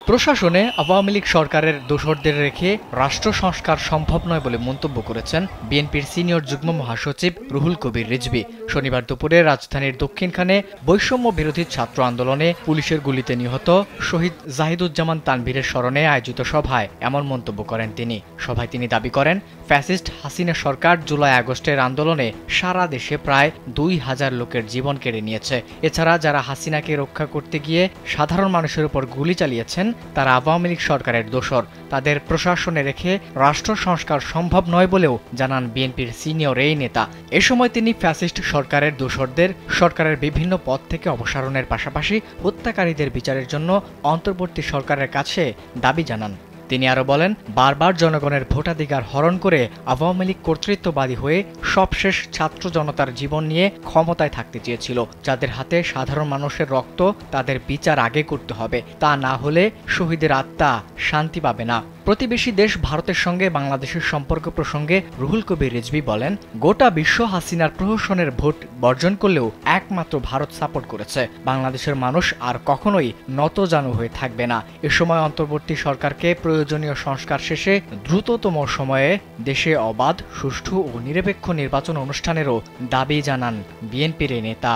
প্রশাসনে আওয়ামী লীগ সরকারের দোসরদের রেখে রাষ্ট্র সংস্কার সম্ভব নয় বলে মন্তব্য করেছেন বিএনপির সিনিয়র যুগ্ম মহাসচিব রুহুল কবির রিজভী। শনিবার দুপুরে রাজধানীর দক্ষিণখানে বৈষম্য বিরোধী ছাত্র আন্দোলনে পুলিশের গুলিতে নিহত শহীদ জাহিদুজ্জামান তানভীরের স্মরণে আয়োজিত সভায় এমন মন্তব্য করেন তিনি। সভায় তিনি দাবি করেন, ফ্যাসিস্ট হাসিনা সরকার জুলাই আগস্টের আন্দোলনে সারা দেশে প্রায় ২,০০০ লোকের জীবন কেড়ে নিয়েছে। এছাড়া যারা হাসিনাকে রক্ষা করতে গিয়ে সাধারণ মানুষের উপর গুলি চালিয়েছেন তারা আওয়ামী লীগ সরকারের দোসর। তাদের প্রশাসনে রেখে রাষ্ট্র সংস্কার সম্ভব নয় বলেও জানান বিএনপির সিনিয়র এই নেতা। এ সময় তিনি ফ্যাসিস্ট সরকারের দোসরদের সরকারের বিভিন্ন পদ থেকে অপসারণের পাশাপাশি হত্যাকারীদের বিচারের জন্য অন্তর্বর্তী সরকারের কাছে দাবি জানান। তিনি আরো বলেন, বারবার জনগণের ভোটাধিকার হরণ করে আওয়ামী লীগ কর্তৃত্ববাদী হয়ে সবশেষ ছাত্র জনতার জীবন নিয়ে ক্ষমতায় থাকতে চেয়েছিল। যাদের হাতে সাধারণ মানুষের রক্ত, তাদের বিচার আগে করতে হবে। তা না হলে শহীদের আত্মা শান্তি পাবে না। প্রতিবেশী দেশ ভারতের সঙ্গে বাংলাদেশের সম্পর্ক প্রসঙ্গে রুহুল কবির রিজভী বলেন, গোটা বিশ্ব হাসিনার প্রহসনের ভোট বর্জন করলেও একমাত্র ভারত সাপোর্ট করেছে। বাংলাদেশের মানুষ আর কখনোই নতজানু হয়ে থাকবে না। এ সময় অন্তর্বর্তী সরকারকে প্রয়োজনীয় সংস্কার শেষে দ্রুততম সময়ে দেশে অবাধ, সুষ্ঠু ও নিরপেক্ষ নির্বাচন অনুষ্ঠানেরও দাবি জানান বিএনপির এই নেতা।